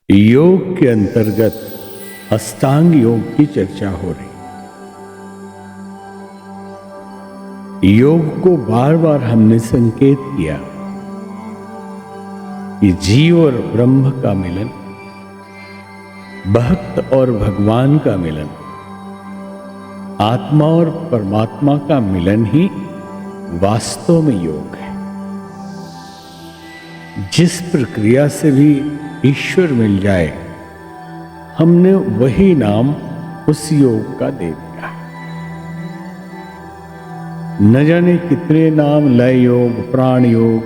योग के अंतर्गत अष्टांग योग की चर्चा हो रही। योग को बार बार हमने संकेत किया कि जीव और ब्रह्म का मिलन, भक्त और भगवान का मिलन, आत्मा और परमात्मा का मिलन ही वास्तव में योग है। जिस प्रक्रिया से भी ईश्वर मिल जाए, हमने वही नाम उस योग का दे दिया। न जाने कितने नाम, लय योग, प्राण योग,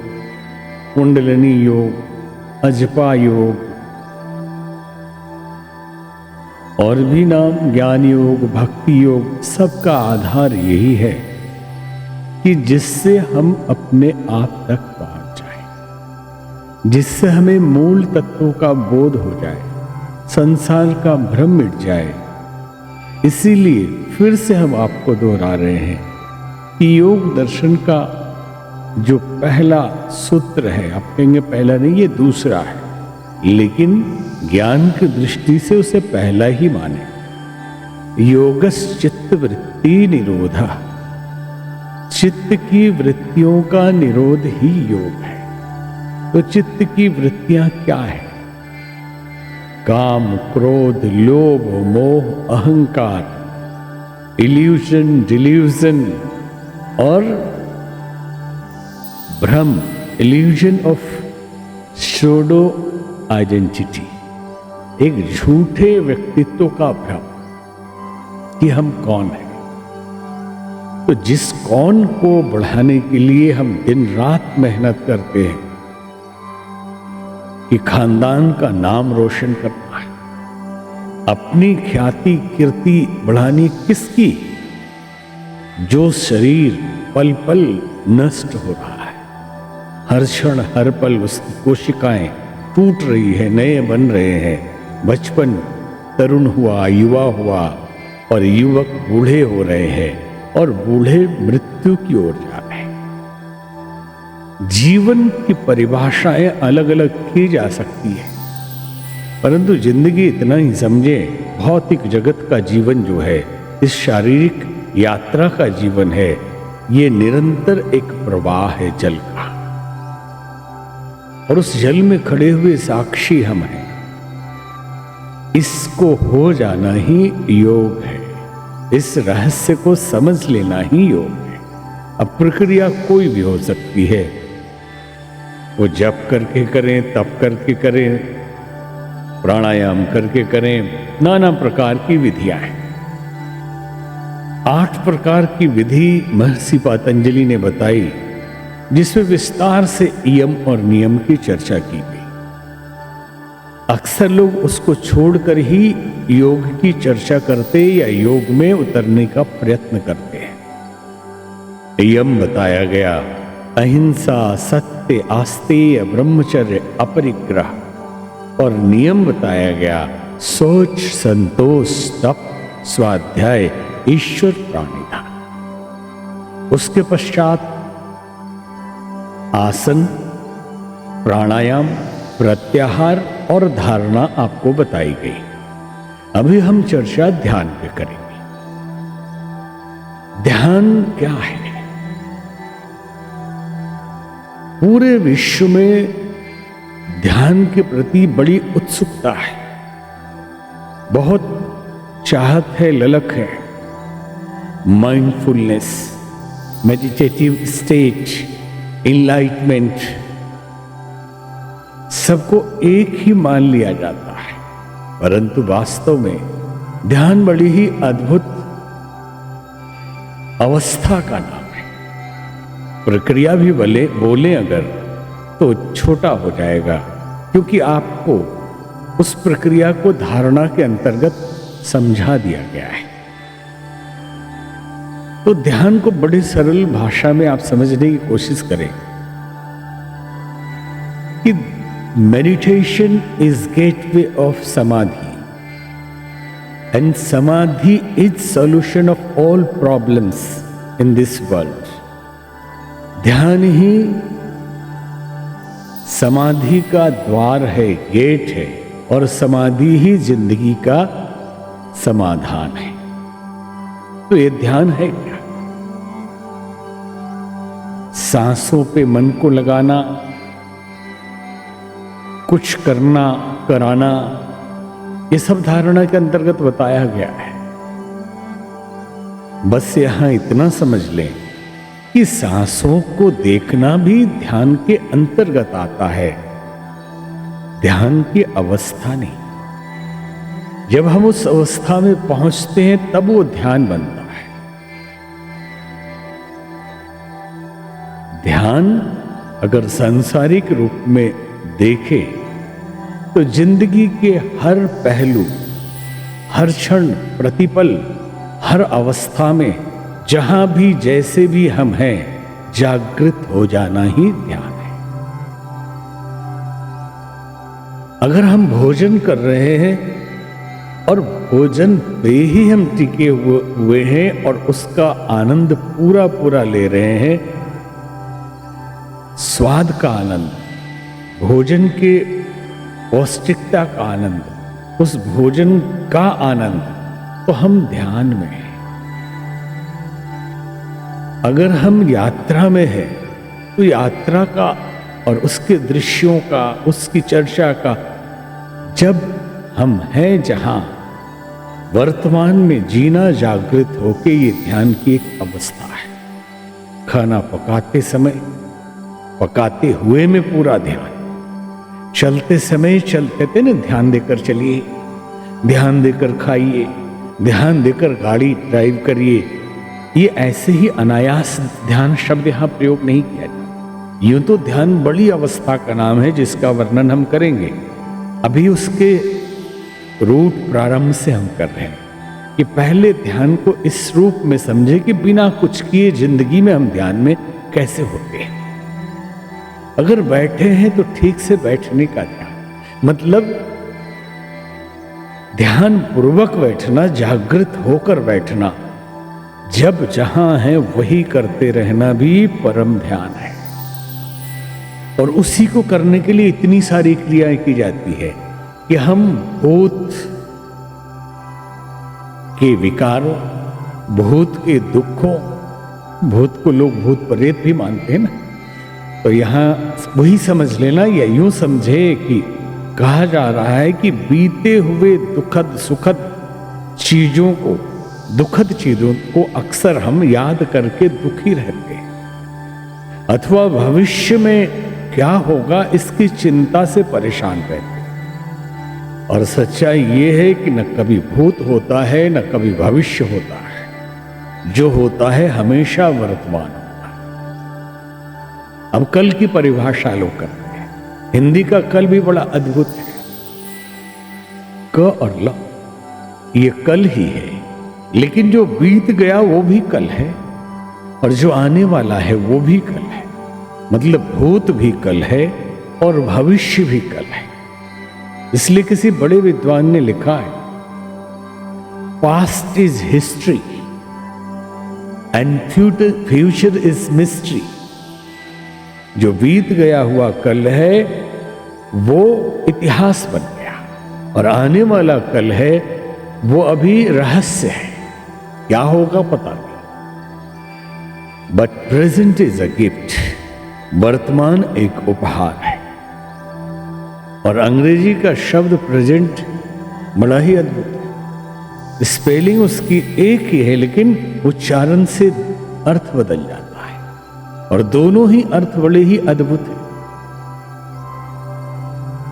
कुंडलिनी योग, अजपा योग और भी नाम, ज्ञान योग, भक्ति योग, सबका आधार यही है कि जिससे हम अपने आप तक पहुंच जाए, जिससे हमें मूल तत्वों का बोध हो जाए, संसार का भ्रम मिट जाए। इसीलिए फिर से हम आपको दोहरा रहे हैं कि योग दर्शन का जो पहला सूत्र है, आप कहेंगे पहला नहीं, ये दूसरा है, लेकिन ज्ञान की दृष्टि से उसे पहला ही माने। योगश्चित्त वृत्ति निरोधा, चित्त की वृत्तियों का निरोध ही योग है। तो चित्त की वृत्तियां क्या है? काम, क्रोध, लोभ, मोह, अहंकार, इल्यूजन, डिल्यूजन और भ्रम, इल्यूजन ऑफ शोडो आइडेंटिटी, एक झूठे व्यक्तित्व का भ्रम कि हम कौन हैं। तो जिस कौन को बढ़ाने के लिए हम दिन रात मेहनत करते हैं कि खानदान का नाम रोशन करना है, अपनी ख्याति कीर्ति बढ़ानी किसकी? जो शरीर पल पल नष्ट हो रहा है, हर क्षण हर पल उसकी कोशिकाएं टूट रही है, नए बन रहे हैं। बचपन तरुण हुआ, युवा हुआ और युवक बूढ़े हो रहे हैं और बूढ़े मृत्यु की ओर जा रहे हैं। जीवन की परिभाषाएं अलग अलग की जा सकती है, परंतु जिंदगी इतना ही समझे, भौतिक जगत का जीवन जो है, इस शारीरिक यात्रा का जीवन है, ये निरंतर एक प्रवाह है जल का, और उस जल में खड़े हुए साक्षी हम हैं। इसको हो जाना ही योग है, इस रहस्य को समझ लेना ही योग है। अब प्रक्रिया कोई भी हो सकती है, वो जप करके करें, तप करके करें, प्राणायाम करके करें, नाना प्रकार की विधियां हैं। 8 प्रकार की विधि महर्षि पतंजलि ने बताई, जिसमें विस्तार से यम और नियम की चर्चा की गई। अक्सर लोग उसको छोड़कर ही योग की चर्चा करते या योग में उतरने का प्रयत्न करते हैं। यम बताया गया अहिंसा, सत्य, आस्तेय, ब्रह्मचर्य, अपरिग्रह, और नियम बताया गया सोच, संतोष, तप, स्वाध्याय, ईश्वर प्रणिधान। उसके पश्चात आसन, प्राणायाम, प्रत्याहार और धारणा आपको बताई गई। अभी हम चर्चा ध्यान पे करेंगे। ध्यान क्या है? पूरे विश्व में ध्यान के प्रति बड़ी उत्सुकता है, बहुत चाहत है, ललक है। माइंडफुलनेस, मेडिटेटिव स्टेट, इनलाइटमेंट, सबको एक ही मान लिया जाता है, परंतु वास्तव में ध्यान बड़ी ही अद्भुत अवस्था का नाम है। प्रक्रिया भी बोले अगर तो छोटा हो जाएगा, क्योंकि आपको उस प्रक्रिया को धारणा के अंतर्गत समझा दिया गया है। तो ध्यान को बड़ी सरल भाषा में आप समझने की कोशिश करें कि meditation is gateway of samadhi, and samadhi is solution of all problems in this world. ध्यान ही समाधि का द्वार है, गेट है, और समाधि ही जिंदगी का समाधान है। तो ये ध्यान है क्या? सांसों पे मन को लगाना, कुछ करना कराना, ये सब धारणा के अंतर्गत बताया गया है। बस यहां इतना समझ लें कि सांसों को देखना भी ध्यान के अंतर्गत आता है, ध्यान की अवस्था नहीं। जब हम उस अवस्था में पहुंचते हैं तब वो ध्यान बनता है। ध्यान अगर सांसारिक रूप में देखें तो जिंदगी के हर पहलू, हर क्षण, प्रतिपल, हर अवस्था में जहां भी जैसे भी हम हैं, जागृत हो जाना ही ध्यान है। अगर हम भोजन कर रहे हैं और भोजन पे ही हम टिके हुए हैं और उसका आनंद पूरा पूरा ले रहे हैं, स्वाद का आनंद, भोजन के पौष्टिकता का आनंद, उस भोजन का आनंद, तो हम ध्यान में हैं। अगर हम यात्रा में हैं तो यात्रा का और उसके दृश्यों का, उसकी चर्चा का, जब हम हैं जहां वर्तमान में जीना जागृत होके, ये ध्यान की एक अवस्था है। खाना पकाते समय, पकाते हुए में पूरा ध्यान, चलते समय कहते ना ध्यान देकर चलिए, ध्यान देकर खाइए, ध्यान देकर गाड़ी ड्राइव करिए। ये ऐसे ही अनायास ध्यान शब्द यहां प्रयोग नहीं किया जाता। यूं तो ध्यान बड़ी अवस्था का नाम है जिसका वर्णन हम करेंगे। अभी उसके रूट प्रारंभ से हम कर रहे हैं कि पहले ध्यान को इस रूप में समझे कि बिना कुछ किए जिंदगी में हम ध्यान में कैसे होते हैं। अगर बैठे हैं तो ठीक से बैठने का ध्यान, मतलब ध्यान पूर्वक बैठना, जागृत होकर बैठना, जब जहां है वही करते रहना भी परम ध्यान है। और उसी को करने के लिए इतनी सारी क्रियाएं की जाती है कि हम भूत के विकारों, भूत के दुखों, भूत को लोग भूत प्रेत भी मानते हैं ना, तो यहां वही समझ लेना, या यूं समझे कि कहा जा रहा है कि बीते हुए दुखद सुखद चीजों को, दुखद चीजों को अक्सर हम याद करके दुखी रहते हैं, अथवा भविष्य में क्या होगा इसकी चिंता से परेशान रहते हैं। और सच्चाई ये है कि न कभी भूत होता है न कभी भविष्य होता है, जो होता है हमेशा वर्तमान होता है। अब कल की परिभाषा लोग करते हैं, हिंदी का कल भी बड़ा अद्भुत है। क और ल ये कल ही है, लेकिन जो बीत गया वो भी कल है और जो आने वाला है वो भी कल है। मतलब भूत भी कल है और भविष्य भी कल है। इसलिए किसी बड़े विद्वान ने लिखा है, past is history and future is mystery. जो बीत गया हुआ कल है वो इतिहास बन गया, और आने वाला कल है वो अभी रहस्य है, क्या होगा पता नहीं। But present is a gift, वर्तमान एक उपहार है। और अंग्रेजी का शब्द प्रेजेंट बड़ा ही अद्भुत है। स्पेलिंग उसकी एक ही है, लेकिन उच्चारण से अर्थ बदल जाता है, और दोनों ही अर्थ बड़े ही अद्भुत हैं।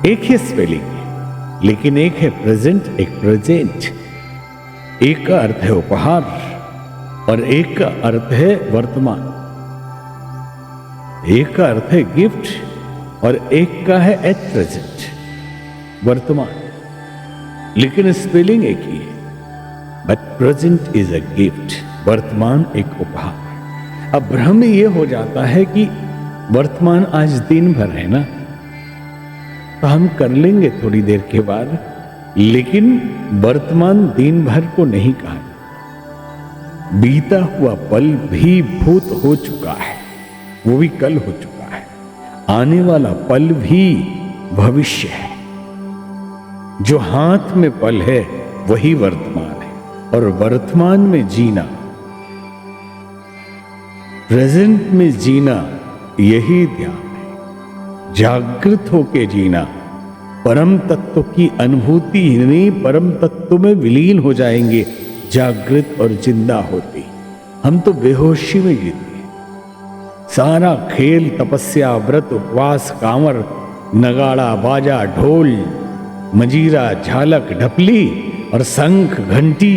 एक ही स्पेलिंग है, लेकिन एक है प्रेजेंट, एक प्रेजेंट। एक का अर्थ है उपहार और एक का अर्थ है वर्तमान। एक का अर्थ है गिफ्ट और एक का है एट प्रेजेंट, वर्तमान। लेकिन स्पेलिंग एक ही है। But present is a gift, वर्तमान एक उपहार। अब भ्रम ये हो जाता है कि वर्तमान आज दिन भर है ना, तो हम कर लेंगे थोड़ी देर के बाद, लेकिन वर्तमान दिन भर को नहीं कहा। बीता हुआ पल भी भूत हो चुका है, वो भी कल हो चुका है। आने वाला पल भी भविष्य है। जो हाथ में पल है वही वर्तमान है, और वर्तमान में जीना, प्रेजेंट में जीना, यही ध्यान है। जागृत होके जीना, परम तत्व की अनुभूति ही नहीं, परम तत्व में विलीन हो जाएंगे जागृत और जिंदा होती। हम तो बेहोशी में जीते हैं। सारा खेल, तपस्या, व्रत, उपवास, कांवर, नगाड़ा, बाजा, ढोल, मजीरा, झालक, ढपली और शंख, घंटी,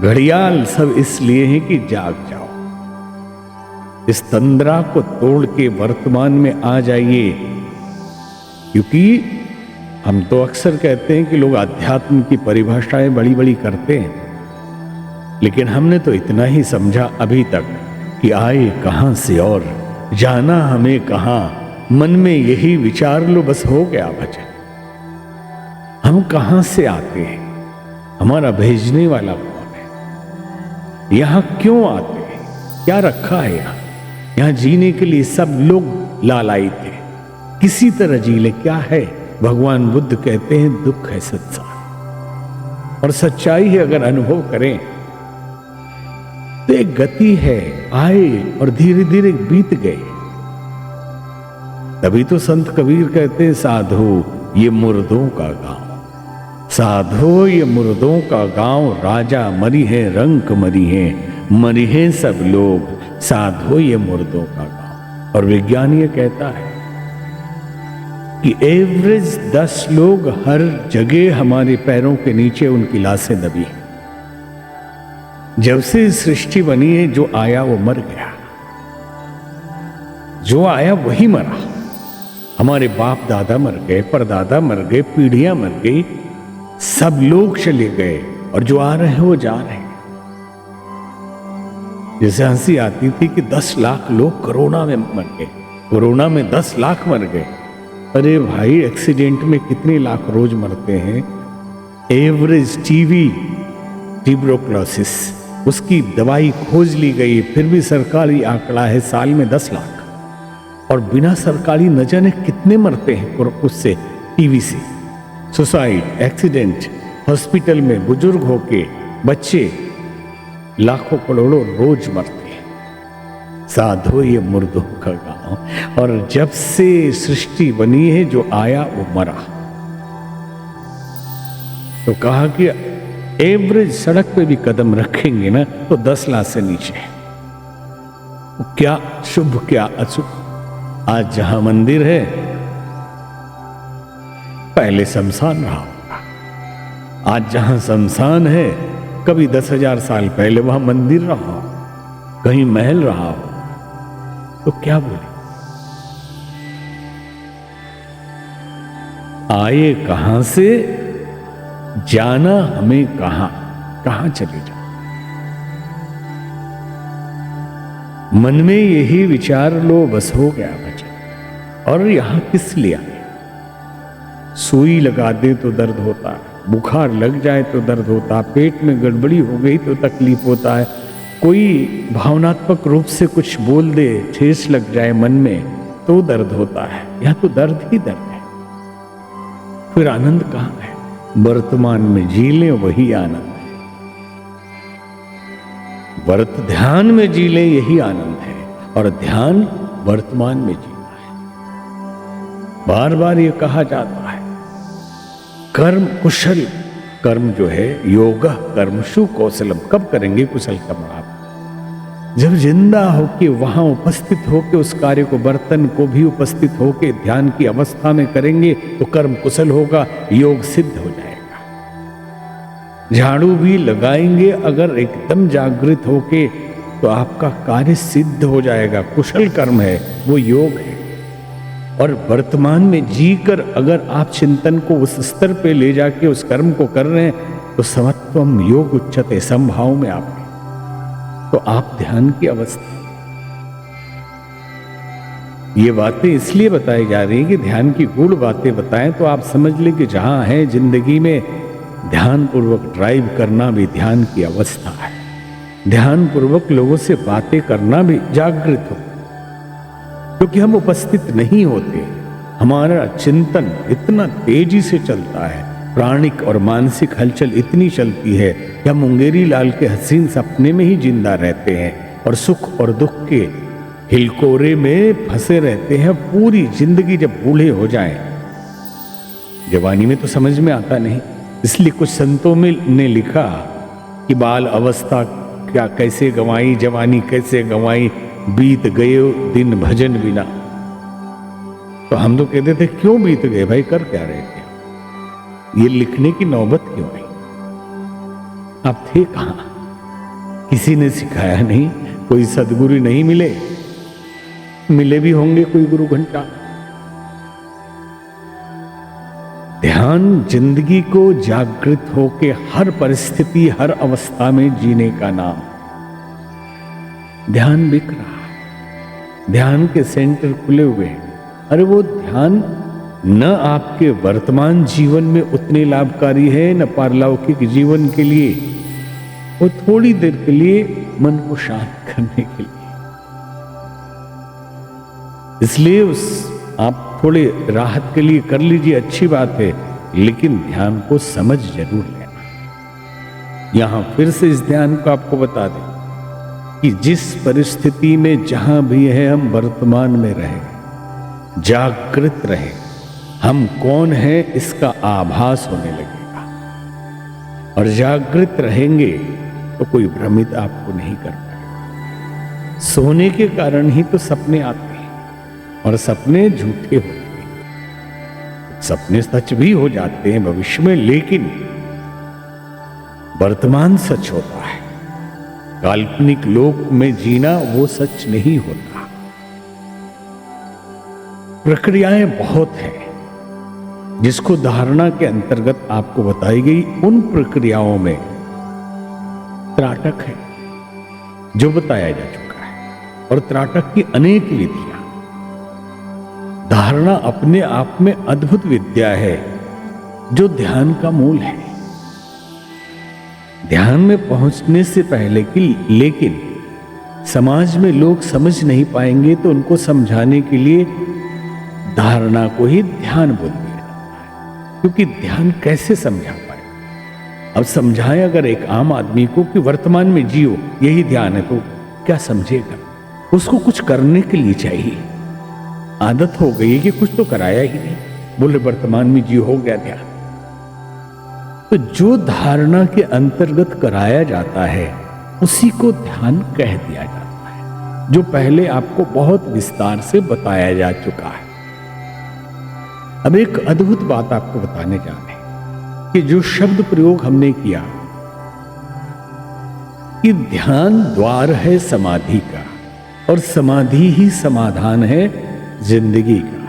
घड़ियाल सब इसलिए हैं कि जाग जाओ। इस तंद्रा को तोड़ के वर्तमान में आ जाइए। क्योंकि हम तो अक्सर कहते हैं कि लोग अध्यात्म की परिभाषाएं बड़ी बड़ी करते हैं, लेकिन हमने तो इतना ही समझा अभी तक कि आए कहां से और जाना हमें कहां, मन में यही विचार लो, बस हो गया भजन। हम कहां से आते हैं, हमारा भेजने वाला कौन है, यहां क्यों आते हैं, क्या रखा है यहां जीने के लिए सब लोग लालाई थे, किसी तरह जी ले। क्या है? भगवान बुद्ध कहते हैं दुख है संसार, और सच्चाई है। अगर अनुभव करें तो एक गति है, आए और धीरे धीरे बीत गए। तभी तो संत कबीर कहते हैं साधो ये मुर्दों का गांव, साधो ये मुर्दों का गांव, राजा मरी है, रंक मरी है, मरी है सब लोग, साधो ये मुर्दों का गांव। और विज्ञान ये कहता है कि एवरेज 10 लोग हर जगह हमारे पैरों के नीचे उनकी लाशें दबी हैं। जब से सृष्टि बनी है, जो आया वो मर गया, जो आया वही मरा। हमारे बाप दादा मर गए, परदादा मर गए, पीढ़ियां मर गई, सब लोग चले गए, और जो आ रहे हैं वो जा रहे हैं। जैसे हंसी आती थी कि 10 लाख लोग कोरोना में मर गए, कोरोना में 10 लाख मर गए। अरे भाई, एक्सीडेंट में कितने लाख रोज मरते हैं। एवरेज टीबी, ट्यूबरकुलोसिस, उसकी दवाई खोज ली गई, फिर भी सरकारी आंकड़ा है साल में 10 लाख। और बिना सरकारी न जाने कितने मरते हैं उससे, टीबी से, सुसाइड, एक्सीडेंट, हॉस्पिटल में बुजुर्ग होके, बच्चे, लाखों करोड़ों रोज मरते हैं। साधो ये मुर्दों का गांव। और जब से सृष्टि बनी है, जो आया वो मरा। तो कहा कि एवरेज सड़क पे भी कदम रखेंगे ना तो 10 लाख से नीचे। क्या शुभ क्या अशुभ। आज जहां मंदिर है, पहले शमशान रहा होगा। आज जहां शमशान है, कभी 10,000 साल पहले वहां मंदिर रहा हो, कहीं महल रहा हो। तो क्या बोले, आए कहां से, जाना हमें कहां, कहां चले जाओ। मन में यही विचार लो, बस हो गया भजन। और यहां किस लिए आए? सुई लगा दे तो दर्द होता है, बुखार लग जाए तो दर्द होता है, पेट में गड़बड़ी हो गई तो तकलीफ होता है, कोई भावनात्मक रूप से कुछ बोल दे, ठेस लग जाए मन में तो दर्द होता है। यह तो दर्द ही दर्द है। फिर आनंद कहां है? वर्तमान में जी ले, वही आनंद है। ध्यान में जी ले, यही आनंद है। और ध्यान वर्तमान में जीना है। बार बार ये कहा जाता है, कर्म कुशल कर्म जो है, योग कर्मशु कौशलम। कब करेंगे कुशल कर्म आप? जब जिंदा होके, वहां उपस्थित होके, उस कार्य को, बर्तन को भी उपस्थित होके ध्यान की अवस्था में करेंगे तो कर्म कुशल होगा, योग सिद्ध हो जाएगा। झाड़ू भी लगाएंगे अगर एकदम जागृत होके तो आपका कार्य सिद्ध हो जाएगा, कुशल कर्म है, वो योग है। और वर्तमान में जीकर अगर आप चिंतन को उस स्तर पे ले जाके उस कर्म को कर रहे हैं तो समत्वम योग उच्चते, समभाव में आप हैं। तो आप ध्यान की अवस्था। ये बातें इसलिए बताई जा रही हैं कि ध्यान की गूढ़ बातें बताएं तो आप समझ लें कि जहां है जिंदगी में ध्यान पूर्वक ड्राइव करना भी ध्यान की अवस्था है। ध्यान पूर्वक लोगों से बातें करना भी जागृत हो, क्योंकि हम उपस्थित नहीं होते, हमारा चिंतन इतना तेजी से चलता है, प्राणिक और मानसिक हलचल इतनी चलती है कि हम मुंगेरी लाल के हसीन सपने में ही जिंदा रहते हैं और सुख और दुख के हिलकोरे में फंसे रहते हैं पूरी जिंदगी। जब बूढ़े हो जाएं, जवानी में तो समझ में आता नहीं, इसलिए कुछ संतों में ने लिखा कि बाल अवस्था क्या कैसे गंवाई, जवानी कैसे गंवाई, बीत गए दिन भजन बिना। तो हम तो कहते थे क्यों बीत गए भाई, कर क्या रहे थे, ये लिखने की नौबत क्यों आई? आप थे कहां? किसी ने सिखाया नहीं, कोई सदगुरु नहीं मिले, मिले भी होंगे कोई गुरु घंटा। ध्यान जिंदगी को जागृत होके हर परिस्थिति हर अवस्था में जीने का नाम। ध्यान बिक रहा है, ध्यान के सेंटर खुले हुए हैं। अरे वो ध्यान न आपके वर्तमान जीवन में उतने लाभकारी है न पारलौकिक जीवन के लिए, वो थोड़ी देर के लिए मन को शांत करने के लिए। इसलिए आप थोड़े राहत के लिए कर लीजिए, अच्छी बात है, लेकिन ध्यान को समझ जरूर लेना। यहां फिर से इस ध्यान को आपको बता दें कि जिस परिस्थिति में जहां भी है हम वर्तमान में रहें, जागृत रहें। हम कौन हैं इसका आभास होने लगेगा, और जागृत रहेंगे तो कोई भ्रमित आपको नहीं कर पाएगा। सोने के कारण ही तो सपने आते हैं, और सपने झूठे होते हैं। सपने सच भी हो जाते हैं भविष्य में, लेकिन वर्तमान सच होता है। काल्पनिक लोक में जीना वो सच नहीं होता। प्रक्रियाएं बहुत हैं जिसको धारणा के अंतर्गत आपको बताई गई। उन प्रक्रियाओं में त्राटक है जो बताया जा चुका है, और त्राटक की अनेक विधियां। धारणा अपने आप में अद्भुत विद्या है जो ध्यान का मूल है। ध्यान में पहुंचने से पहले की, लेकिन समाज में लोग समझ नहीं पाएंगे, तो उनको समझाने के लिए धारणा को ही ध्यान बोल दिया जाता है। क्योंकि ध्यान कैसे समझा पाए? अब समझाएं अगर एक आम आदमी को कि वर्तमान में जियो, यही ध्यान है, तो क्या समझेगा? उसको कुछ करने के लिए चाहिए। आदत हो गई है कि कुछ तो कराया ही नहीं, बोले वर्तमान में जियो, हो गया ध्यान। तो जो धारणा के अंतर्गत कराया जाता है उसी को ध्यान कह दिया जाता है, जो पहले आपको बहुत विस्तार से बताया जा चुका है। अब एक अद्भुत बात आपको बताने जा रहे हैं कि जो शब्द प्रयोग हमने किया कि ध्यान द्वार है समाधि का, और समाधि ही समाधान है जिंदगी का।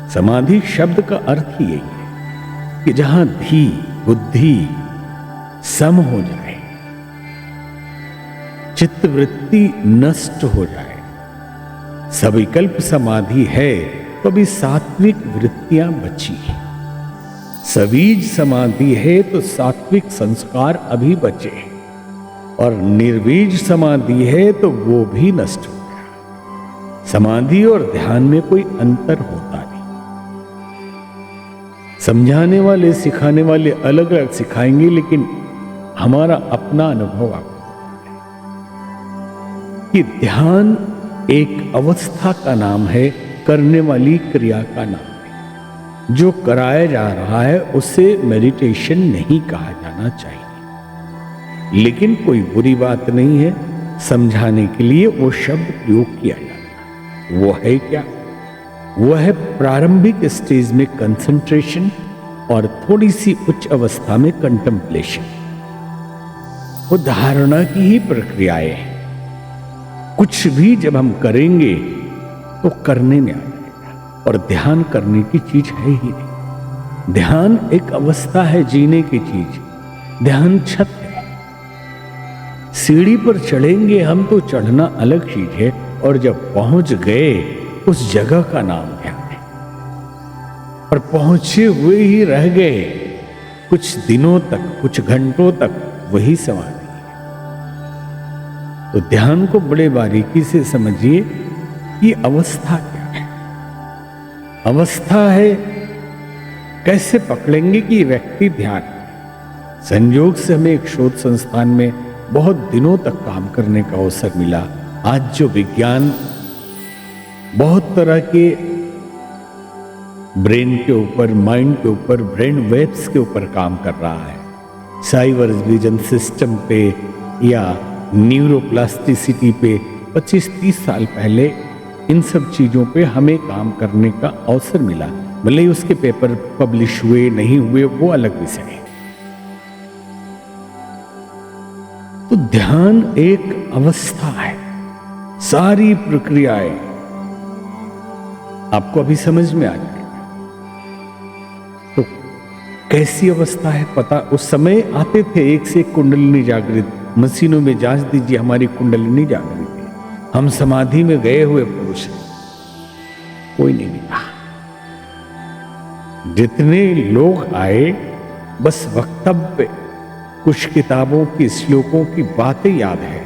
समाधि शब्द का अर्थ ही यही है कि जहां धी बुद्धि सम हो जाए, चित्तवृत्ति नष्ट हो जाए, सविकल्प समाधि है, तो भी सात्विक वृत्तियां बची। सवीज समाधि है तो सात्विक संस्कार अभी बचे, और निर्वीज समाधि है तो वो भी नष्ट हो गया। समाधि और ध्यान में कोई अंतर होता नहीं। समझाने वाले सिखाने वाले अलग अलग सिखाएंगे, लेकिन हमारा अपना अनुभव आपको कि ध्यान एक अवस्था का नाम है, करने वाली क्रिया का नाम है। जो कराया जा रहा है उसे मेडिटेशन नहीं कहा जाना चाहिए, लेकिन कोई बुरी बात नहीं है, समझाने के लिए वो शब्द प्रयोग किया जाता है। वो है क्या? वो है प्रारंभिक स्टेज में कंसंट्रेशन और थोड़ी सी उच्च अवस्था में कंटेम्पलेशन। वो धारणा की ही प्रक्रियाएं हैं। कुछ भी जब हम करेंगे तो करने में आ जाएगा, और ध्यान करने की चीज है ही नहीं। ध्यान एक अवस्था है, जीने की चीज। ध्यान छत है, सीढ़ी पर चढ़ेंगे हम तो चढ़ना अलग चीज है, और जब पहुंच गए उस जगह का नाम ध्यान है। और पहुंचे हुए ही रह गए कुछ दिनों तक, कुछ घंटों तक, वही समाधि है। तो ध्यान को बड़े बारीकी से समझिए कि अवस्था क्या है। अवस्था है, कैसे पकड़ेंगे कि व्यक्ति ध्यान। संयोग से हमें एक शोध संस्थान में बहुत दिनों तक काम करने का अवसर मिला। आज जो विज्ञान बहुत तरह के ब्रेन के ऊपर, माइंड के ऊपर, ब्रेन वेव्स के ऊपर काम कर रहा है, साइबर विजन सिस्टम पे या न्यूरोप्लास्टिसिटी पे, 25-30 साल पहले इन सब चीजों पे हमें काम करने का अवसर मिला। भले ही उसके पेपर पब्लिश हुए नहीं हुए वो अलग विषय है। तो ध्यान एक अवस्था है। सारी प्रक्रियाएं आपको अभी समझ में आ जाएगा। तो कैसी अवस्था है पता, उस समय आते थे एक से एक कुंडलिनी जागृत, मशीनों में जांच दीजिए हमारी कुंडलिनी जागृत है। हम समाधि में गए हुए पुरुष हैं, कोई नहीं मिला। जितने लोग आए बस वक्तव्य, कुछ किताबों की श्लोकों की बातें याद है,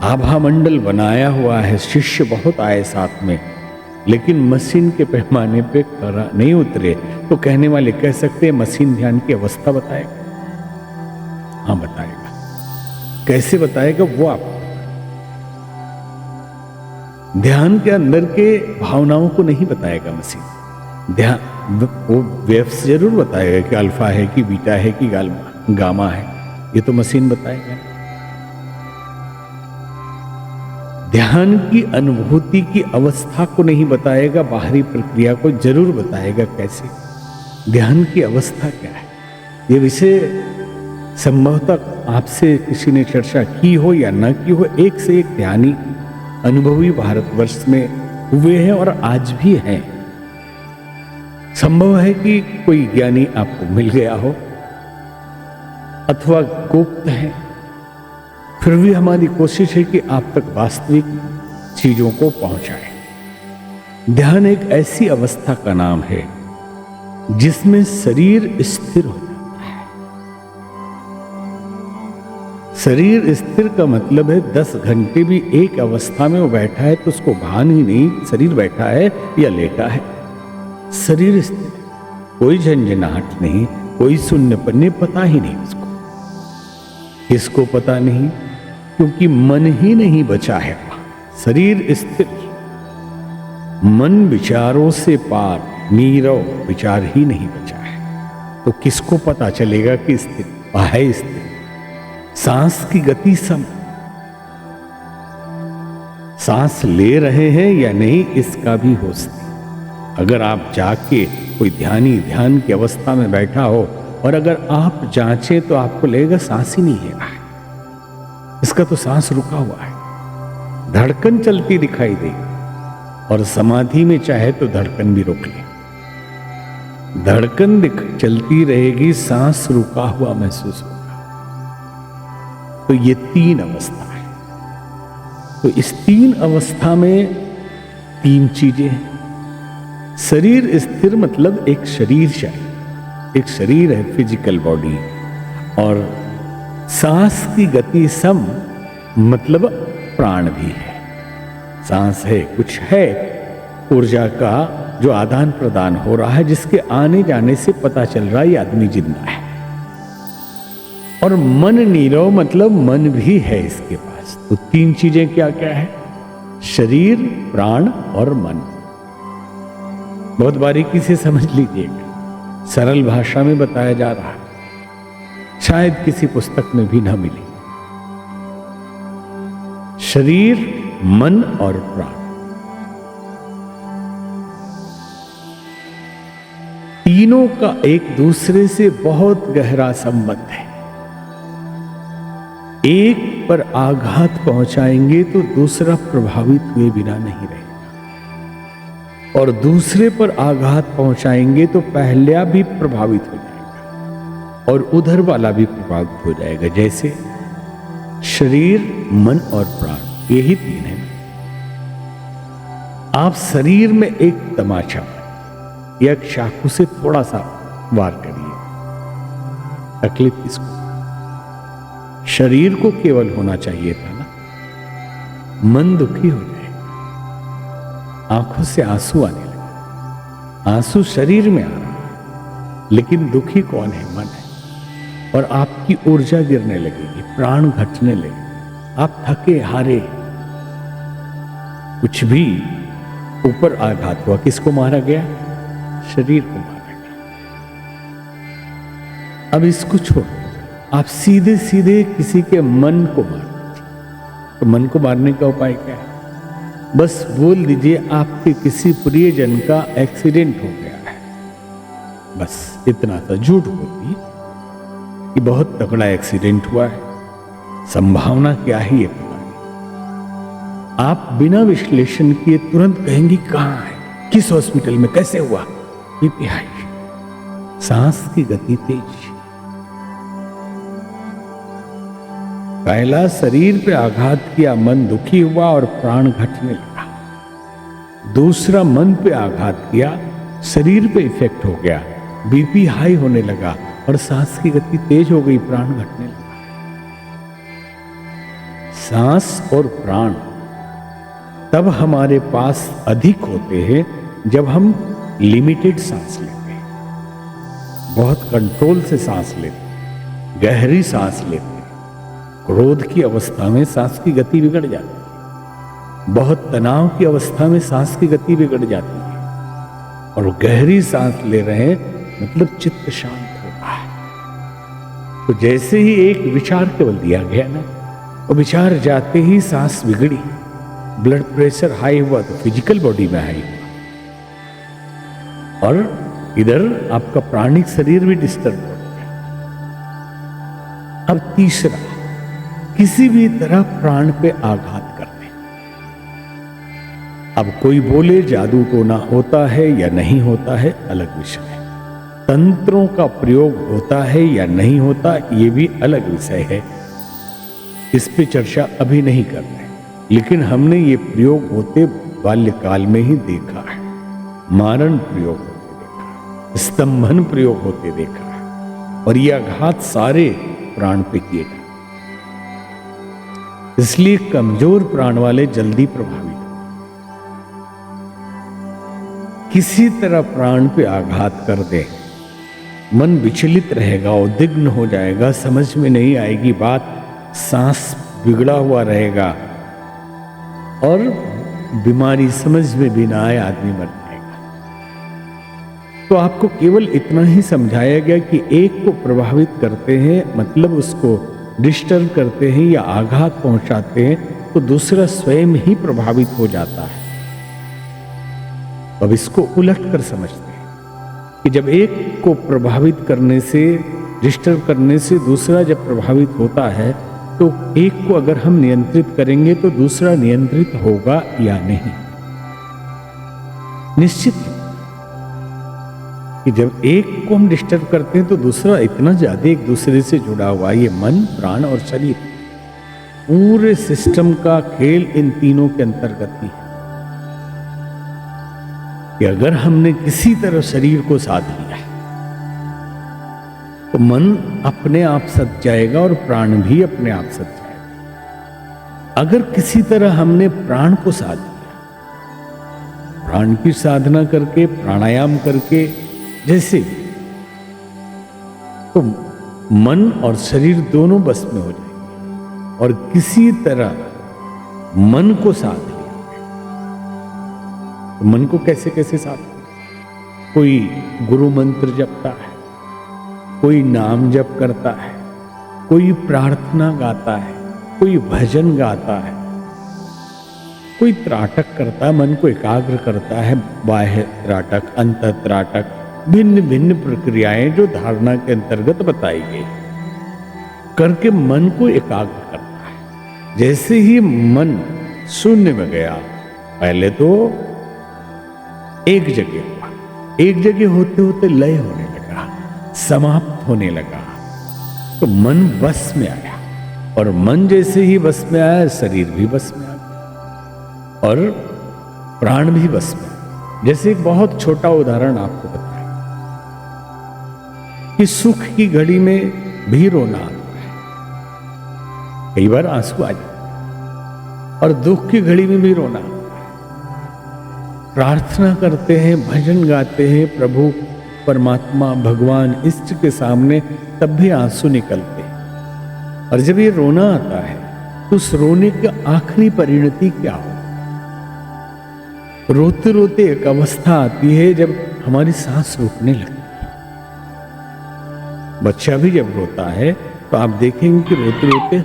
आभा मंडल बनाया हुआ है, शिष्य बहुत आए साथ में, लेकिन मशीन के पैमाने पे खरा नहीं उतरे। तो कहने वाले कह सकते हैं मशीन ध्यान की अवस्था बताएगा। हाँ बताएगा, कैसे बताएगा वो आप। ध्यान के अंदर के भावनाओं को नहीं बताएगा मशीन। ध्यान वो वेव्स जरूर बताएगा कि अल्फा है कि बीटा है कि गामा है, ये तो मशीन बताएगा। ध्यान की अनुभूति की अवस्था को नहीं बताएगा, बाहरी प्रक्रिया को जरूर बताएगा। कैसे ध्यान की अवस्था क्या है, ये विषय संभवतः आपसे किसी ने चर्चा की हो या न की हो। एक से एक ध्यानी अनुभवी भारतवर्ष में हुए हैं और आज भी हैं। संभव है कि कोई ज्ञानी आपको मिल गया हो अथवा गुप्त है, फिर भी हमारी कोशिश है कि आप तक वास्तविक चीजों को पहुंचाएं। ध्यान एक ऐसी अवस्था का नाम है जिसमें शरीर स्थिर हो जाता है। शरीर स्थिर का मतलब है 10 घंटे भी एक अवस्था में वो बैठा है तो उसको भान ही नहीं शरीर बैठा है या लेटा है। शरीर स्थिर, कोई झंझनाहट नहीं, कोई शून्यपन नहीं, पता ही नहीं उसको। किसको पता नहीं? क्योंकि मन ही नहीं बचा है। शरीर स्थिर, मन विचारों से पार, नीरव, विचार ही नहीं बचा है। तो किसको पता चलेगा कि स्थिर है? स्थिर सांस की गति सम, सांस ले रहे हैं या नहीं इसका भी होश नहीं। अगर आप जाके कोई ध्यानी ध्यान की अवस्था में बैठा हो और अगर आप जांचें तो आपको लगेगा सांस ही नहीं ले रहा है, इसका तो सांस रुका हुआ है। धड़कन चलती दिखाई देगी और समाधि में चाहे तो धड़कन भी रोक ले, धड़कन चलती रहेगी, सांस रुका हुआ महसूस होगा। तो ये 3 अवस्था है। तो इस 3 अवस्था में 3 चीजें हैं। शरीर स्थिर मतलब एक शरीर चाहिए, एक शरीर है, फिजिकल बॉडी। और सांस की गति सम मतलब प्राण भी है, सांस है, कुछ है ऊर्जा का जो आदान प्रदान हो रहा है, जिसके आने जाने से पता चल रहा है ये आदमी जिंदा है। और मन नीरव मतलब मन भी है इसके पास। तो 3 चीजें क्या क्या है? शरीर, प्राण और मन। बहुत बारीकी से समझ लीजिएगा, सरल भाषा में बताया जा रहा है, शायद किसी पुस्तक में भी ना मिले। शरीर, मन और प्राण, तीनों का एक दूसरे से बहुत गहरा संबंध है। एक पर आघात पहुंचाएंगे तो दूसरा प्रभावित हुए बिना नहीं रहेगा, और दूसरे पर आघात पहुंचाएंगे तो पहला भी प्रभावित हो जाएगा और उधर वाला भी प्रभावित हो जाएगा। जैसे शरीर, मन और प्राण, यही 3 है। आप शरीर में एक तमाचा, एक चाकू से थोड़ा सा वार करिए, तकलीफ किसको? शरीर को केवल होना चाहिए था ना। मन दुखी हो जाएगा, आंखों से आंसू आने लगे, आंसू शरीर में आ रहा है, लेकिन दुखी कौन है? मन है। और आपकी ऊर्जा गिरने लगेगी, प्राण घटने लगेगी, आप थके हारे। कुछ भी ऊपर आघात हुआ, किसको मारा गया? शरीर को मारा गया। अब इसको छोड़, आप सीधे सीधे किसी के मन को मार दीजिए। तो मन को मारने का उपाय क्या है? बस बोल दीजिए आपके किसी प्रियजन का एक्सीडेंट हो गया है, बस इतना सा झूठ बोलिए कि बहुत तगड़ा एक्सीडेंट हुआ है, संभावना क्या है ये पता नहीं। आप बिना विश्लेषण किए तुरंत कहेंगी कहां है, किस हॉस्पिटल में, कैसे हुआ? बीपी हाई, सांस की गति तेज। पहला शरीर पे आघात किया, मन दुखी हुआ और प्राण घटने लगा। दूसरा मन पे आघात किया, शरीर पे इफेक्ट हो गया, बीपी हाई होने लगा और सांस की गति तेज हो गई, प्राण घटने लगा। सांस और प्राण तब हमारे पास अधिक होते हैं जब हम लिमिटेड सांस लेते हैं, बहुत कंट्रोल से सांस लेते हैं, गहरी सांस लेते हैं। क्रोध की अवस्था में सांस की गति बिगड़ जाती है, बहुत तनाव की अवस्था में सांस की गति बिगड़ जाती है। और गहरी सांस ले रहे हैं मतलब चित्त शांत हो रहा है। तो जैसे ही एक विचार केवल दिया गया ना, वो विचार जाते ही सांस बिगड़ी, ब्लड प्रेशर हाई हुआ तो फिजिकल बॉडी में हाई हुआ, और इधर आपका प्राणिक शरीर भी डिस्टर्ब हो गया। अब तीसरा, किसी भी तरह प्राण पे आघात करते। अब कोई बोले जादू टोना होता है या नहीं होता है, अलग विषय है। तंत्रों का प्रयोग होता है या नहीं होता, ये भी अलग विषय है, इस पे चर्चा अभी नहीं कर रहे। लेकिन हमने ये प्रयोग होते बाल्यकाल में ही देखा है, मारण प्रयोग होते देखा है, स्तंभन प्रयोग होते देखा है, और ये आघात सारे प्राण पे किए गए। इसलिए कमजोर प्राण वाले जल्दी प्रभावित हो। किसी तरह प्राण पे आघात कर दे, मन विचलित रहेगा, उद्विग्न हो जाएगा, समझ में नहीं आएगी बात, सांस बिगड़ा हुआ रहेगा, और बीमारी समझ में भी ना आए आदमी मर जाएगा। तो आपको केवल इतना ही समझाया गया कि एक को प्रभावित करते हैं मतलब उसको डिस्टर्ब करते हैं या आघात पहुंचाते हैं, तो दूसरा स्वयं ही प्रभावित हो जाता है। अब इसको उलट कर समझते हैं कि जब एक को प्रभावित करने से, डिस्टर्ब करने से दूसरा जब प्रभावित होता है, तो एक को अगर हम नियंत्रित करेंगे तो दूसरा नियंत्रित होगा या नहीं? निश्चित कि जब एक को हम डिस्टर्ब करते हैं तो दूसरा इतना ज्यादा एक दूसरे से जुड़ा हुआ, ये मन, प्राण और शरीर, पूरे सिस्टम का खेल इन तीनों के अंतर्गत ही है। कि अगर हमने किसी तरह शरीर को साध लिया तो मन अपने आप सज जाएगा और प्राण भी अपने आप सज जाएगा। अगर किसी तरह हमने प्राण को साध लिया, प्राण की साधना करके, प्राणायाम करके, जैसे तो मन और शरीर दोनों बस में हो जाएंगे। और किसी तरह मन को साध लिया, तो मन को कैसे कैसे साध? कोई गुरु मंत्र जपता है, कोई नाम जप करता है, कोई प्रार्थना गाता है, कोई भजन गाता है, कोई त्राटक करता है, मन को एकाग्र करता है, बाह्य त्राटक, अंतः त्राटक, भिन्न भिन्न प्रक्रियाएं जो धारणा के अंतर्गत बताई गई, करके मन को एकाग्र करता है। जैसे ही मन शून्य में गया, पहले तो एक जगह हुआ, एक जगह होते होते लय होने लगा, समाप्त होने लगा, तो मन बस में आया। और मन जैसे ही बस में आया, शरीर भी बस में आ गया और प्राण भी बस में। जैसे एक बहुत छोटा उदाहरण आपको बताया कि सुख की घड़ी में भी रोना आता है, कई बार आंसू आ जाते, और दुख की घड़ी में भी रोना आता है। प्रार्थना करते हैं, भजन गाते हैं प्रभु परमात्मा भगवान इष्ट के सामने, तब भी आंसू निकलते हैं। और जब ये रोना आता है तो उस रोने की आखिरी परिणति क्या हो? रोते रोते एक अवस्था आती है जब हमारी सांस रुकने लगती है। बच्चा भी जब रोता है तो आप देखेंगे कि रोते रोते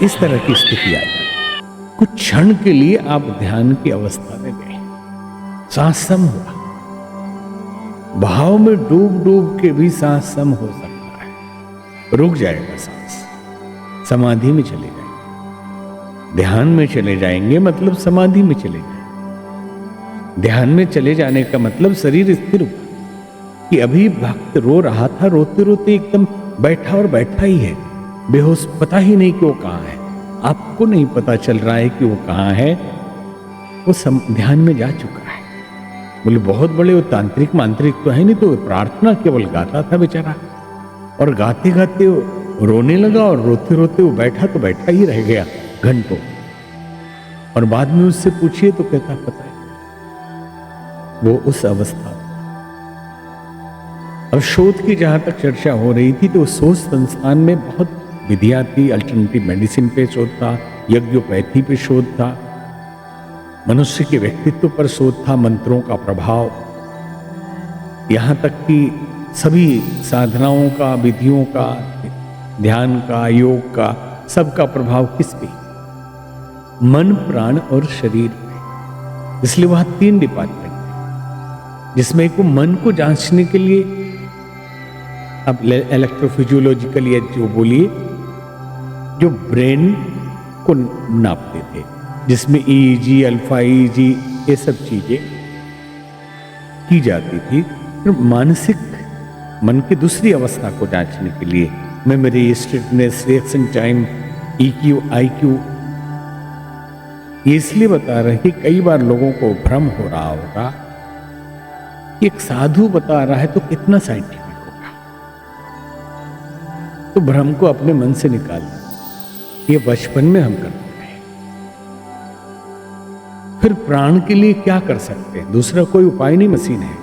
इस तरह की स्थिति आ जाती है। कुछ क्षण के लिए आप ध्यान की अवस्था में गए, सांस सम हुआ। भाव में डूब डूब के भी सांस सम हो सकता है, रुक जाएगा सांस, समाधि में चले जाएंगे। ध्यान में चले जाएंगे मतलब समाधि में चले जाएंगे। ध्यान में चले जाने का मतलब शरीर स्थिर हुआ कि अभी भक्त रो रहा था, रोते रोते एकदम बैठा और बैठा ही है, बेहोश, पता ही नहीं कि वो कहाँ है। आपको नहीं पता चल रहा है कि वो कहाँ है, वो ध्यान में जा चुका है। बोले बहुत बड़े वो तांत्रिक मांत्रिक तो है नहीं, तो प्रार्थना केवल गाता था बेचारा, और गाते गाते वो रोने लगा और रोते रोते वो बैठा तो बैठा ही रह गया घंटों। और बाद में उससे पूछिए तो कहता पता है वो उस अवस्था। अब शोध की जहां तक चर्चा हो रही थी तो शोध संस्थान में बहुत विधियां थी। अल्टरनेटिव मेडिसिन पे शोध था, यज्ञोपैथी पे शोध था, मनुष्य के व्यक्तित्व पर शोध था, मंत्रों का प्रभाव, यहां तक कि सभी साधनाओं का, विधियों का, ध्यान का, योग का, सबका प्रभाव किस पे? मन, प्राण और शरीर पे। इसलिए वहां 3 डिपार्टमेंट है, जिसमें एक मन को जांचने के लिए अब इलेक्ट्रोफिजियोलॉजिकल या जो बोलिए, जो ब्रेन को नापते थे, जिसमें ईईजी, अल्फा ईईजी, ये सब चीजें की जाती थी। फिर मानसिक मन की दूसरी अवस्था को जांचने के लिए memory, strictness, reaction time, EQ, IQ. ये इसलिए बता रहे हैं कि कई बार लोगों को भ्रम हो रहा होगा कि एक साधु बता रहा है तो कितना साइंटिफिक होगा। तो भ्रम को अपने मन से निकाल, ये बचपन में हम करते हैं। फिर प्राण के लिए क्या कर सकते हैं? दूसरा कोई उपाय नहीं, मशीन है,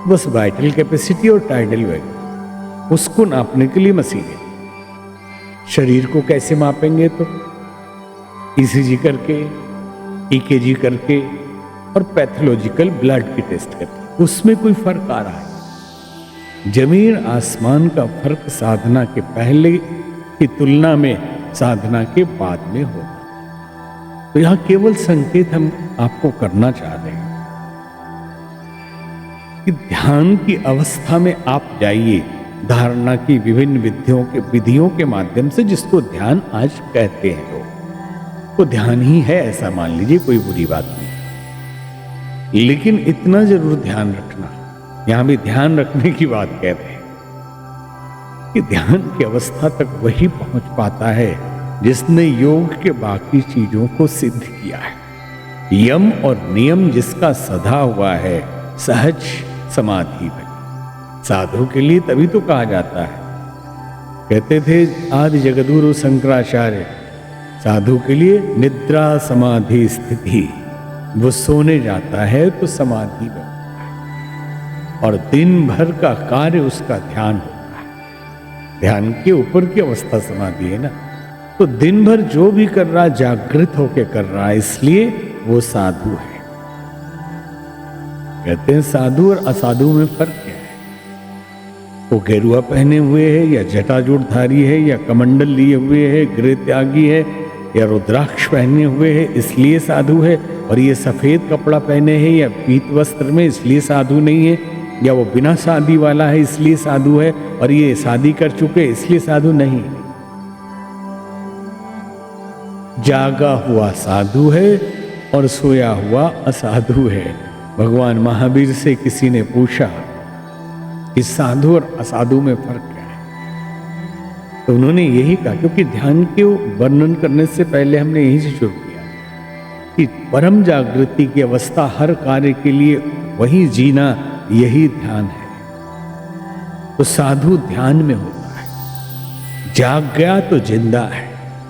बस वाइटल कैपेसिटी और टाइडल वैल्यू, उसको नापने के लिए मशीन है। शरीर को कैसे मापेंगे? तो ईसीजी करके, ईकेजी करके और पैथोलॉजिकल ब्लड की टेस्ट करके। उसमें कोई फर्क आ रहा है? जमीन आसमान का फर्क साधना के पहले की तुलना में साधना के बाद में होगा। तो यहां केवल संकेत हम आपको करना चाह रहे हैं कि ध्यान की अवस्था में आप जाइए, धारणा की विभिन्न विधियों के माध्यम से, जिसको ध्यान आज कहते हैं लोग। वो ध्यान ही है ऐसा मान लीजिए, कोई बुरी बात नहीं। लेकिन इतना जरूर ध्यान रखना, यहां भी ध्यान रखने की बात कह रहे हैं कि ध्यान की अवस्था तक वही पहुंच पाता है जिसने योग के बाकी चीजों को सिद्ध किया है। यम और नियम जिसका सधा हुआ है, सहज समाधि में। साधु के लिए तभी तो कहा जाता है, कहते थे आदि जगद्गुरु शंकराचार्य, साधु के लिए निद्रा समाधि स्थिति, वो सोने जाता है तो समाधि में होता है और दिन भर का कार्य उसका ध्यान होता है। ध्यान के ऊपर की अवस्था समाधि है ना, तो दिन भर जो भी कर रहा जागृत होकर कर रहा है, इसलिए वो साधु है। कहते हैं साधु और असाधु में फर्क क्या है? वो गेरुआ पहने हुए है या जटाजूटधारी है या कमंडल लिए हुए है, गृह त्यागी है या रुद्राक्ष पहने हुए है इसलिए साधु है, और ये सफेद कपड़ा पहने हैं या पीत वस्त्र में इसलिए साधु नहीं है, या वो बिना शादी वाला है इसलिए साधु है, और ये शादी कर चुके इसलिए साधु नहीं। जागा हुआ साधु है और सोया हुआ असाधु है। भगवान महावीर से किसी ने पूछा कि साधु और असाधु में फर्क क्या है, तो उन्होंने यही कहा, क्योंकि ध्यान के वर्णन करने से पहले हमने यही से शुरू किया कि परम जागृति की अवस्था, हर कार्य के लिए वही जीना, यही ध्यान है। तो साधु ध्यान में होता है, जाग गया तो जिंदा है,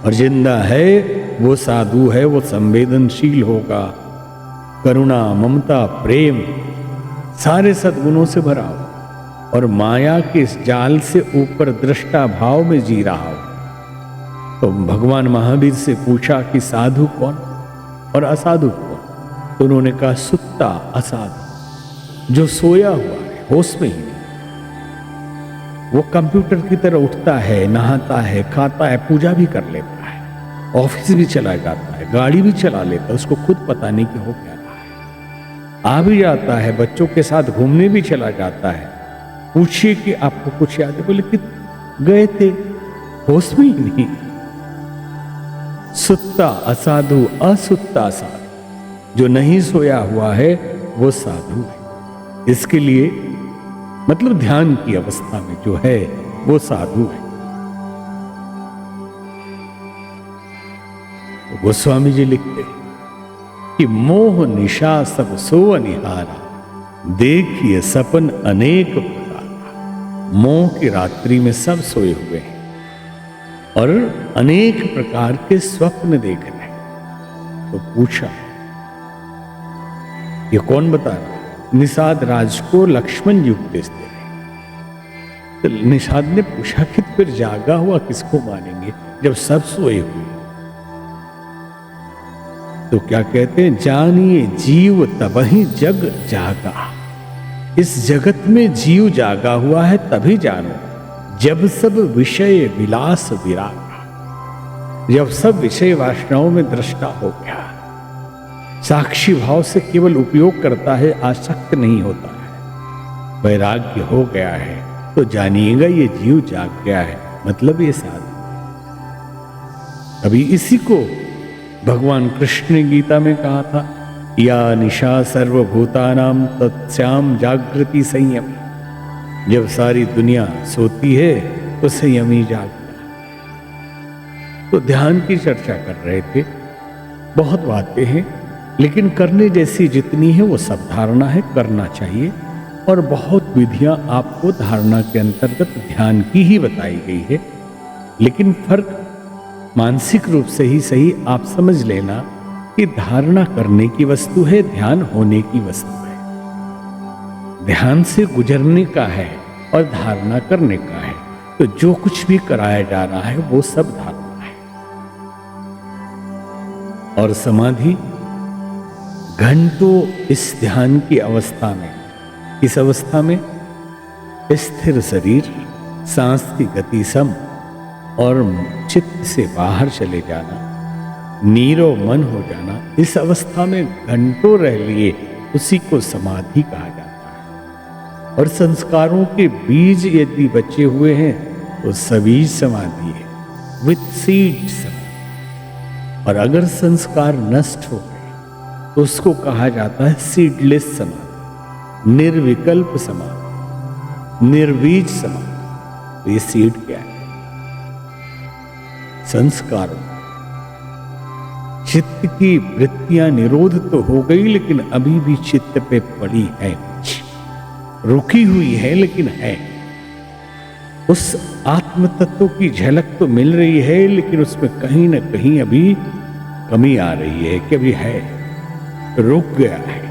और जिंदा है वो साधु है, वो संवेदनशील होगा, करुणा, ममता, प्रेम, सारे सद्गुणों से भरा हो और माया के इस जाल से ऊपर दृष्टा भाव में जी रहा हो। तो भगवान महावीर से पूछा कि साधु कौन और असाधु कौन? तो उन्होंने कहा सुत्ता असाधु, जो सोया हुआ है, होश में ही नहीं। वो कंप्यूटर की तरह उठता है, नहाता है, खाता है, पूजा भी कर लेता है, ऑफिस भी चला जाता है, गाड़ी भी चला लेता है, उसको खुद पता नहीं कि हो क्या रहा है। आ भी जाता है, बच्चों के साथ घूमने भी चला जाता है। पूछिए कि आपको कुछ याद है? बोले कि गए थे, होश में ही नहीं। सुत्ता असाधु, असुत्ता साधु, जो नहीं सोया हुआ है वो साधु है। इसके लिए मतलब ध्यान की अवस्था में जो है वो साधु है। तो गोस्वामी जी लिखते हैं कि मोह निशा सब सो अनिहारा, देखिए सपन अनेक प्रकार। मोह की रात्रि में सब सोए हुए हैं और अनेक प्रकार के स्वप्न देख रहे हैं। तो पूछा ये कौन बता रहा है? निषाद राज को लक्ष्मण जी उपदेश दे रहे। तो निषाद ने पूछा कि फिर जागा हुआ किसको मानेंगे जब सब सोए हुए? तो क्या कहते हैं, जानिए जीव तबहि जग जागा। इस जगत में जीव जागा हुआ है तभी जानो, जब सब विषय विलास विरागा, जब सब विषय वासनाओं में दृष्टा हो गया, साक्षी भाव से केवल उपयोग करता है, आसक्त नहीं होता है, वैराग्य हो गया है, तो जानिएगा ये जीव जाग गया है, मतलब ये साधु। अभी इसी को भगवान कृष्ण ने गीता में कहा था, या निशा सर्वभूतानाम तत्स्याम जागृति संयम। जब सारी दुनिया सोती है तो संयमी जागता। तो ध्यान की चर्चा कर रहे थे। बहुत बातें हैं, लेकिन करने जैसी जितनी है वो सब धारणा है, करना चाहिए। और बहुत विधियां आपको धारणा के अंतर्गत ध्यान की ही बताई गई है, लेकिन फर्क मानसिक रूप से ही सही आप समझ लेना कि धारणा करने की वस्तु है, ध्यान होने की वस्तु है। ध्यान से गुजरने का है और धारणा करने का है। तो जो कुछ भी कराया जा रहा है वो सब धारणा है। और समाधि घंटों इस ध्यान की अवस्था में, किस अवस्था में? स्थिर शरीर, सांस की गति सम और चित्त से बाहर चले जाना, नीरो मन हो जाना, इस अवस्था में घंटों रह लिए, उसी को समाधि कहा जाता है। और संस्कारों के बीज यदि बचे हुए हैं तो सबीज समाधि है, विथ सीड समाधि। और अगर संस्कार नष्ट हो गए तो उसको कहा जाता है सीडलेस समाधि, निर्विकल्प समाधि, निर्बीज समाधि। तो ये सीड क्या है? संस्कारों। चित्त की वृत्तियां निरोध तो हो गई, लेकिन अभी भी चित्त पे पड़ी है, रुकी हुई है, लेकिन है। उस आत्म तत्व की झलक तो मिल रही है, लेकिन उसमें कहीं ना कहीं अभी कमी आ रही है कि अभी है, रुक गया है।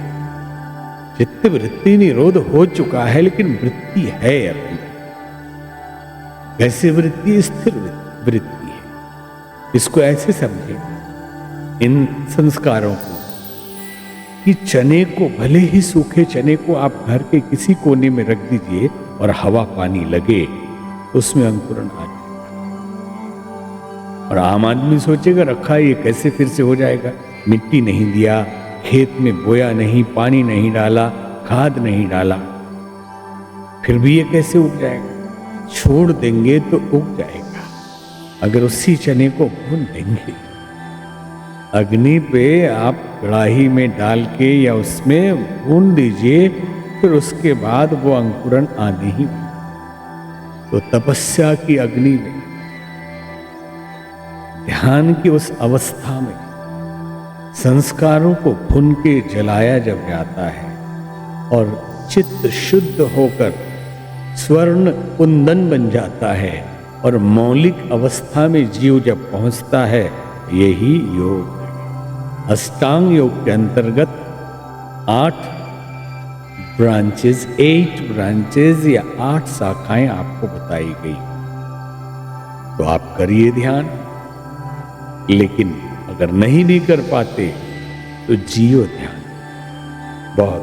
चित्त वृत्ति निरोध हो चुका है, लेकिन वृत्ति है अभी। कैसे वृत्ति? स्थिर वृत्ति है। इसको ऐसे समझे इन संस्कारों को कि चने को, भले ही सूखे चने को आप घर के किसी कोने में रख दीजिए और हवा पानी लगे तो उसमें अंकुरण आ जाएगा। और आम आदमी सोचेगा रखा ये कैसे फिर से हो जाएगा, मिट्टी नहीं दिया, खेत में बोया नहीं, पानी नहीं डाला, खाद नहीं डाला, फिर भी ये कैसे उग जाएगा? छोड़ देंगे तो उग जाएगा। अगर उसी चने को भून देंगे अग्नि पे, आप कढ़ाई में डाल के या उसमें भून दीजिए, फिर उसके बाद वो अंकुरण आने ही। तो तपस्या की अग्नि में, ध्यान की उस अवस्था में संस्कारों को भून के जलाया जब जाता है और चित्त शुद्ध होकर स्वर्ण कुंदन बन जाता है और मौलिक अवस्था में जीव जब पहुंचता है यही योग है। अष्टांग योग के अंतर्गत 8 ब्रांचेज या 8 शाखाएं आपको बताई गई। तो आप करिए ध्यान, लेकिन अगर नहीं भी कर पाते तो जियो ध्यान। बहुत